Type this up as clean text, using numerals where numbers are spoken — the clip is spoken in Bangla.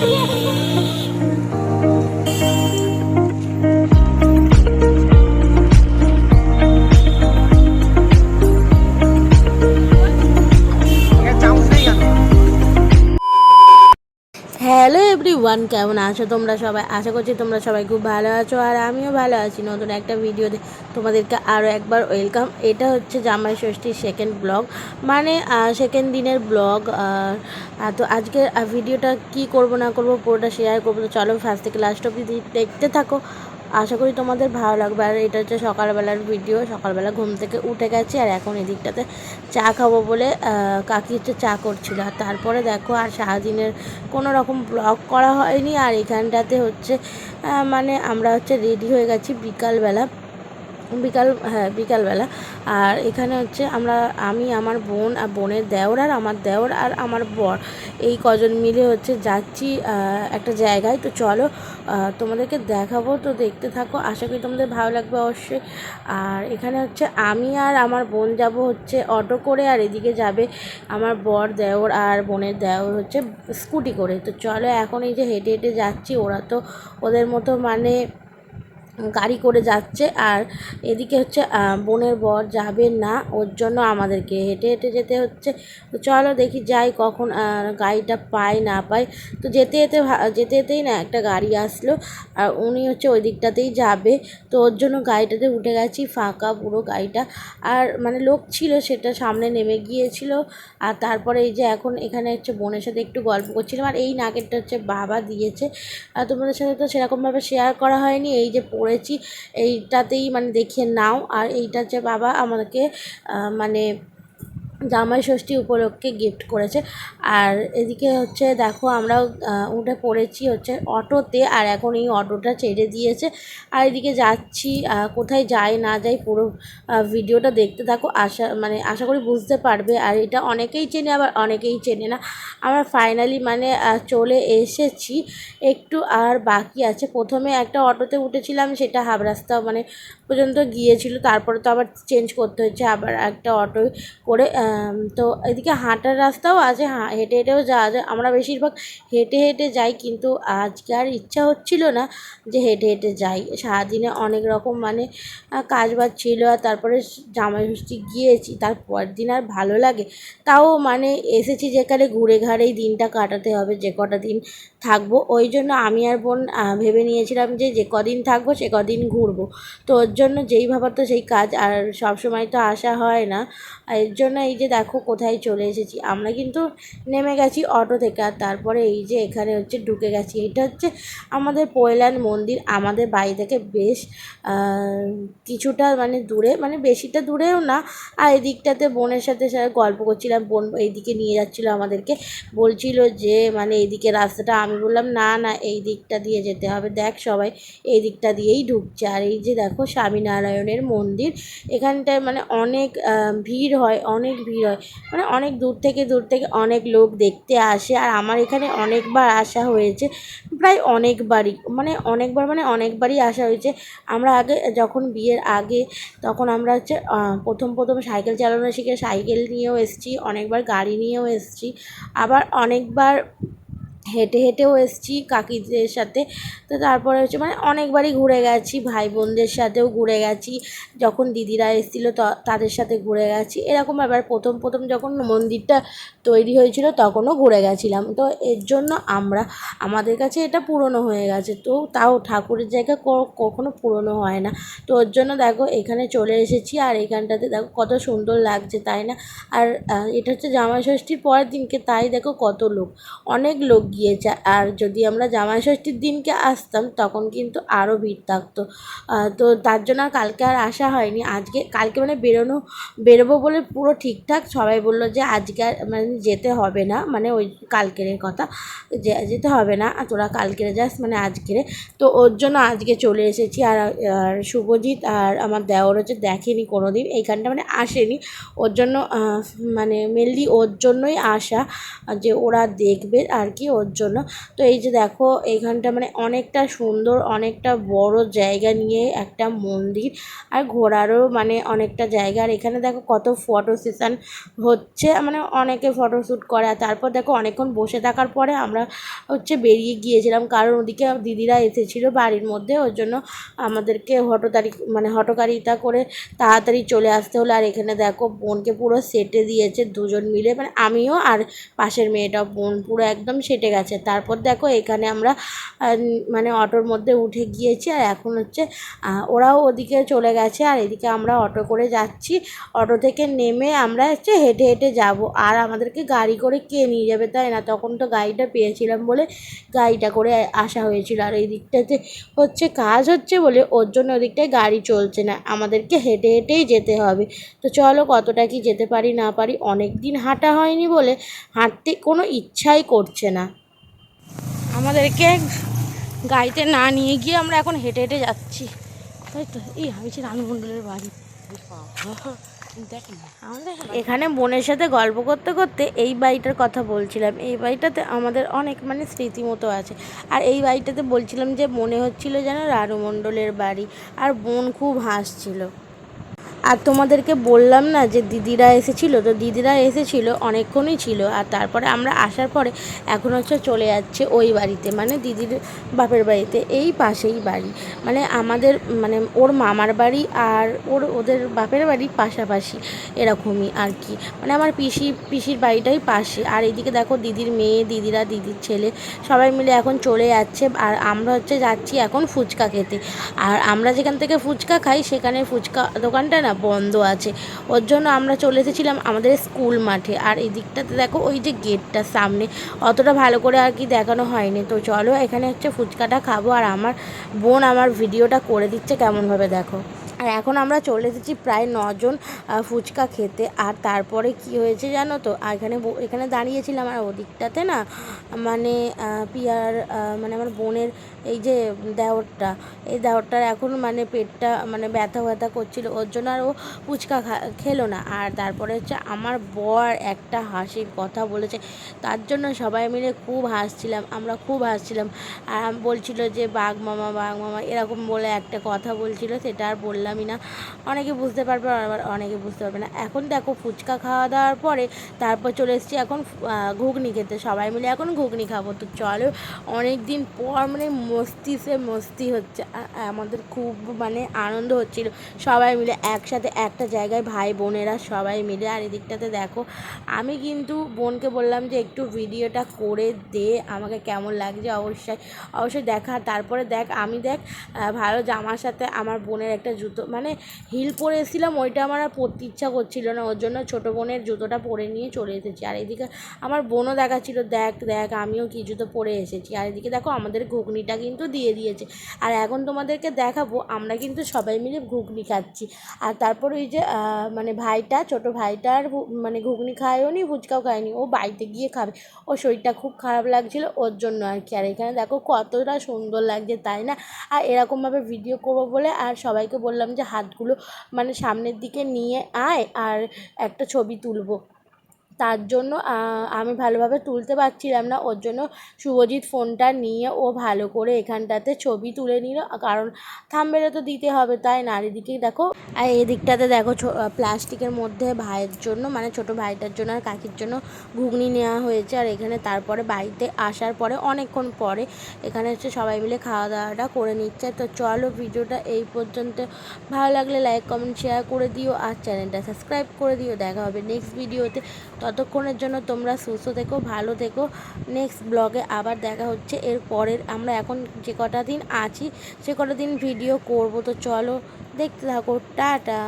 হ্যালো এভরিওয়ান, কেমন আছো তোমরা সবাই? আশা করছি তোমরা সবাই খুব ভালো আছো, আর আমিও ভালো আছি। নতুন একটা ভিডিওতে তোমাদেরকে আরও একবার ওয়েলকাম। এটা হচ্ছে জামাই ষষ্ঠীর সেকেন্ড ব্লগ, মানে সেকেন্ড দিনের ব্লগ। তো আজকের ভিডিওটা কি করব না করব পুরোটা শেয়ার করবো। তো চলো ফার্স্ট থেকে লাস্ট অবধি দেখতে থাকো, আশা করি তোমাদের ভালো লাগবে। আর এটা হচ্ছে সকালবেলার ভিডিও। সকালবেলা ঘুম থেকে উঠে গেছি, আর এখন এদিকটাতে চা খাবো বলে কাকি হচ্ছে চা করছিল। আর তারপরে দেখো, আর সারাদিনের কোনো রকম ব্লগ করা হয়নি। আর এখানটাতে হচ্ছে মানে আমরা হচ্ছে রেডি হয়ে গেছি বিকালবেলা। আর এখানে হচ্ছে আমি, আমার বোন, আর বোনের দেওর, আর আমার দেওর, আর আমার বর, এই কজন মিলে হচ্ছে যাচ্ছি একটা জায়গায়। তো চলো তোমাদেরকে দেখাবো, তো দেখতে থাকো, আশা করি তোমাদের ভালো লাগবে অবশ্যই। আর এখানে হচ্ছে আমি আর আমার বোন যাব হচ্ছে অটো করে, আর এদিকে যাবে আমার বর, দেওর আর বোনের দেওর হচ্ছে স্কুটি করে। তো চলো এখন এই যে হেঁটে হেঁটে যাচ্ছি, ওরা তো ওদের মতো মানে গাড়ি করে যাচ্ছে। আর এদিকে হচ্ছে বোনের বর যাবে না, ওর জন্য আমাদেরকে হেঁটে হেঁটে যেতে হচ্ছে। তো চলো দেখি যাই কখন গাড়িটা পাই না পাই। তো যেতে যেতেই না একটা গাড়ি আসলো, আর উনি হচ্ছে ওই দিকটাতেই যাবে। তো ওর জন্য গাড়িটাতে উঠে গেছি, ফাঁকা পুরো গাড়িটা। আর মানে লোক ছিল সেটা সামনে নেমে গিয়েছিল। আর তারপরে এই যে এখন এখানে হচ্ছে বোনের সাথে একটু গল্প করছিলাম। আর এই নাকেরটা হচ্ছে বাবা দিয়েছে, আর তোমাদের সাথে তো সেরকমভাবে শেয়ার করা হয়নি। এই যে পড়েছি এইটাতেই মানে দেখিয়ে নাও। আর এইটা হচ্ছে বাবা আমাদেরকে মানে জামাই ষষ্ঠী উপলক্ষে গিফট করেছে। আর এদিকে হচ্ছে দেখো আমরাও উঠে পড়েছি হচ্ছে অটোতে, আর এখন এই অটোটা ছেড়ে দিয়েছে। আর এদিকে যাচ্ছি, কোথায় যাই না যাই পুরো ভিডিওটা দেখতে থাকো, আশা করি বুঝতে পারবে। আর এটা অনেকেই চেনে, আবার অনেকেই চেনে না। আমরা ফাইনালি মানে চলে এসেছি, একটু আর বাকি আছে। প্রথমে একটা অটোতে উঠেছিলাম, সেটা হাফ রাস্তা মানে পর্যন্ত গিয়েছিল, তারপরে তো আবার চেঞ্জ করতে হচ্ছে, আবার একটা অটো করে। তো এদিকে হাঁটার রাস্তাও আছে, হেঁটে হেঁটেও যাওয়া যায়। আমরা বেশিরভাগ হেঁটে হেঁটে যাই, কিন্তু আজকে আর ইচ্ছা হচ্ছিল না যে হেঁটে হেঁটে যাই। সারাদিনে অনেক রকম মানে কাজবাজ ছিল, আর তারপরে জামাই ষষ্ঠী গিয়েছি, তারপর দিন আর ভালো লাগে? তাও মানে এসেছি যেখানে ঘুরে ঘাড়েই দিনটা কাটাতে হবে, যে কটা দিন থাকবো। ওই জন্য আমি আর বোন ভেবে নিয়েছিলাম যে যে কদিন থাকবো সে কদিন ঘুরবো। তো ওর জন্য যেই ভাবার তো সেই কাজ, আর সব সময় তো আসা হয় না। এর জন্য এই যে দেখো কোথায় চলে এসেছি। আমরা কিন্তু নেমে গেছি অটো থেকে, আর তারপরে এই যে এখানে হচ্ছে ঢুকে গেছি। এটা হচ্ছে আমাদের পৈলান মন্দির, আমাদের বাড়ি থেকে বেশ কিছুটা মানে দূরে, মানে বেশিটা দূরেও না। আর এদিকটাতে বোনের সাথে গল্প করছিলাম, বোন এইদিকে নিয়ে যাচ্ছিলো আমাদেরকে, বলছিল যে মানে এইদিকে রাস্তাটা। আমি বললাম না না, এই দিকটা দিয়ে যেতে হবে, দেখ সবাই এই দিকটা দিয়েই ঢুকছে। আর এই যে দেখো স্বামীনারায়ণের মন্দির, এখানটায় মানে অনেক ভিড় হয়, অনেক ভিড় হয়, মানে অনেক দূর থেকে অনেক লোক দেখতে আসে। আর আমার এখানে অনেকবার আসা হয়েছে, প্রায় অনেকবারই আসা হয়েছে। আমরা আগে যখন বিয়ের আগে, তখন আমরা হচ্ছে প্রথম সাইকেল চালানো শিখে সাইকেল নিয়েও এসেছি, অনেকবার গাড়ি নিয়েও এসেছি, আবার অনেকবার হেঁটে হেঁটেও এসেছি কাকিদের সাথে। তো তারপরে হচ্ছে মানে অনেকবারই ঘুরে গেছি, ভাই বোনদের সাথেও ঘুরে গেছি, যখন দিদিরা এসেছিলো তাদের সাথে ঘুরে গেছি। এরকম আবার প্রথম যখন মন্দিরটা তৈরি হয়েছিল তখনও ঘুরে গেছিলাম। তো এর জন্য আমাদের কাছে এটা পুরনো হয়ে গেছে। তো তাও ঠাকুরের জায়গা কখনো পুরনো হয় না। তো ওর জন্য দেখো এখানে চলে এসেছি, আর এখানটাতে দেখো কত সুন্দর লাগছে, তাই না? আর এটা হচ্ছে জামাই ষষ্ঠীর পরের দিনকে, তাই দেখো কত লোক, অনেক লোক গিয়েছে। আর যদি আমরা জামাই ষষ্ঠীর দিনকে আসতাম তখন কিন্তু আরও ভিড় থাকতো। তো তার জন্য কালকে আর আসা হয়নি। কালকে মানে বেরোবো বলে পুরো ঠিকঠাক সবাই বললো যে আজকে মানে যেতে হবে না, মানে ওই কালকের কথা, যেতে হবে না, তোরা কালকেরে যাস মানে আজকেরে। তো ওর জন্য আজকে চলে এসেছি। আর শুভজিৎ আর আমার দেওর হচ্ছে দেখেনি কোনো দিন এইখানটা, মানে আসেনি। ওর জন্য মানে মেনলি ওর জন্যই আসা, যে ওরা দেখবে আর কি, ওর জন্য। তো এই যে দেখো এইখানটা মানে অনেকটা সুন্দর, অনেকটা বড় জায়গা নিয়ে একটা মন্দির, আর ঘোরারও মানে অনেকটা জায়গা। আর এখানে দেখো কত ফটো সেশন হচ্ছে, মানে অনেকে ফটোশ্যুট করে। আর তারপর দেখো অনেকক্ষণ বসে থাকার পরে আমরা হচ্ছে বেরিয়ে গিয়েছিলাম, কারণ ওদিকে দিদিরা এসেছিলো বাড়ির মধ্যে, ওর জন্য আমাদেরকে হটকারিতা করে তাড়াতাড়ি চলে আসতে হলো। আর এখানে দেখো বোনকে পুরো সেটে দিয়েছে দুজন মিলে, মানে আমিও আর পাশের মেয়েটাও, বোন পুরো একদম সেটে গেছে। তারপর দেখো এখানে আমরা মানে অটোর মধ্যে উঠে গিয়েছি, আর এখন হচ্ছে ওরাও ওদিকে চলে গেছে, আর এদিকে আমরা অটো করে যাচ্ছি। অটো থেকে নেমে আমরা হচ্ছে হেঁটে হেঁটে যাব, আর আমাদেরকে গাড়ি করে কে নিয়ে যাবে, তাই না? তখন তো গাড়িটা পেয়েছিলাম বলে গাড়িটা করে আসা হয়েছিল। আর এই দিকটাতে হচ্ছে কাজ হচ্ছে বলে ওর জন্য ওদিকটায় গাড়ি চলছে না, আমাদেরকে হেঁটে হেঁটেই যেতে হবে। তো চলো কতটা কি যেতে পারি না পারি, অনেক দিন হাঁটা হয়নি বলে হাঁটতে কোনো ইচ্ছাই করছে না। আমাদেরকে গাড়িতে না নিয়ে গিয়ে আমরা এখন হেঁটে হেঁটে যাচ্ছি, তাই তো। এই হয়েছে রানু মণ্ডলের বাড়ি। এখানে বোনের সাথে গল্প করতে করতে এই বাড়িটার কথা বলছিলাম। এই বাড়িটাতে আমাদের অনেক মানে স্মৃতি মতো আছে। আর এই বাড়িটাতে বলছিলাম যে মনে হচ্ছিল যেন রানু মণ্ডলের বাড়ি, আর বোন খুব হাসছিল। আর তোমাদেরকে বললাম না যে দিদিরা এসেছিলো, তো দিদিরা এসেছিলো অনেকক্ষণই ছিল। আর তারপরে আমরা আসার পরে এখন হচ্ছে চলে যাচ্ছে ওই বাড়িতে, মানে দিদির বাপের বাড়িতে, এই পাশেই বাড়ি। মানে আমাদের মানে ওর মামার বাড়ি আর ওদের বাপের বাড়ি পাশাপাশি, এরকমই আর কি। মানে আমার পিসির বাড়িটাই পাশে। আর এইদিকে দেখো দিদির মেয়ে, দিদিরা, দিদির ছেলে সবাই মিলে এখন চলে যাচ্ছে। আর আমরা হচ্ছে যাচ্ছি এখন ফুচকা খেতে। আর আমরা যেখান থেকে ফুচকা খাই সেখানে ফুচকা দোকানটা না বন্ধ আছে, ওর জন্য আমরা চলে এসেছিলাম আমাদের স্কুল মাঠে। আর এই দিকটাতে দেখো ওই যে গেটটার সামনে অতটা ভালো করে আর কি দেখানো হয়নি। তো চলো এখানে হচ্ছে ফুচকাটা খাবো, আর আমার বোন আমার ভিডিওটা করে দিচ্ছে কেমনভাবে দেখো। আর এখন আমরা চলে এসেছি প্রায় 9 জন ফুচকা খেতে। আর তারপরে কি হয়েছে জানো তো, এখানে দাঁড়িয়েছিলাম, আর ওদিকটাতে না মানে পিয়ার মানে আমার বোনের এই যে দেওরটার এখন মানে পেটটা মানে ব্যথা ব্যথা করছিল, ওর জন্য আর ও ফুচকা খেলো না। আর তারপরে হচ্ছে আমার বর একটা হাসির কথা বলেছে, তার জন্য সবাই মিলে খুব হাসছিলাম, আমরা খুব হাসছিলাম। আর বলছিল যে বাঘ মামা এরকম বলে একটা কথা বলছিল, সেটা আর বললামই না। অনেকে বুঝতে পারবে আবার অনেকে বুঝতে পারবে না। এখন দেখো ফুচকা খাওয়া দাওয়ার পরে তারপর চলে এসেছি এখন ঘুগনি খেতে, সবাই মিলে এখন ঘুগনি খাবো। তো চলো অনেক দিন পর মানে মস্তি হচ্ছে, আমাদের খুব মানে আনন্দ হচ্ছিল সবাই মিলে একসাথে একটা জায়গায়, ভাই বোনেরা সবাই মিলে। আর এদিকটাতে দেখো আমি কিন্তু বোনকে বললাম যে একটু ভিডিওটা করে দে, আমাকে কেমন লাগছে অবশ্যই দেখা। তারপরে আমি ভালো জামার সাথে আমার বোনের একটা জুতো মানে হিল পরে এসেছিলাম, ওইটা আমার আর পরতে ইচ্ছা করছিল না, ওর জন্য ছোটো বোনের জুতোটা পরে নিয়ে চলে এসেছি। আর এদিকে আমার বোনও দেখাচ্ছিল দেখ আমিও কি জুতো পরে এসেছি। আর এদিকে দেখো আমাদের ঘুগনিটা কিন্তু দিয়ে দিয়েছে। আর এখন তোমাদেরকে দেখাবো আমরা কিন্তু সবাই মিলে ঘুগনি খাচ্ছি। আর তারপর ওই যে মানে ছোটো ভাইটার মানে ঘুগনি খায়ও নি, ফুচকাও খায়নি, ও বাড়িতে গিয়ে খাবে, ওর শরীরটা খুব খারাপ লাগছিল ওর জন্য আর কি। আর এখানে দেখো কতটা সুন্দর লাগছে তাই না? আর এরকমভাবে ভিডিও করবো বলে আর সবাইকে বললাম যে হাতগুলো মানে সামনের দিকে নিয়ে আয় আর একটা ছবি তুলবো। তার জন্য আমি ভালোভাবে তুলতে পারছিলাম না, ওর জন্য শুভজিৎ ফোনটা নিয়ে ও ভালো করে এখানটাতে ছবি তুলে নিল, কারণ থাম্বনেলে তো দিতে হবে তাই না। আর এদিকে দেখো, আর এদিকটাতে দেখো প্লাস্টিকের মধ্যে ভাইয়ের জন্য মানে ছোটো ভাইটার জন্য আর কাকির জন্য ঘুগনি নেওয়া হয়েছে। আর এখানে তারপরে বাড়িতে আসার পরে অনেকক্ষণ পরে এখানে হচ্ছে সবাই মিলে খাওয়া দাওয়াটা করে নিচ্ছে। তো চলো ভিডিওটা এই পর্যন্ত, ভালো লাগলে লাইক কমেন্ট শেয়ার করে দিও, আর চ্যানেলটা সাবস্ক্রাইব করে দিও। দেখা হবে নেক্সট ভিডিওতে, ততক্ষণের জন্য তোমরা সুস্থ থেকো, ভালো থেকো। নেক্সট ব্লগে আবার দেখা হচ্ছে এর পরের, আমরা এখন যে কটা দিন আছি সে কটা দিন ভিডিও করব। তো চলো দেখতে থাকো, টাটা।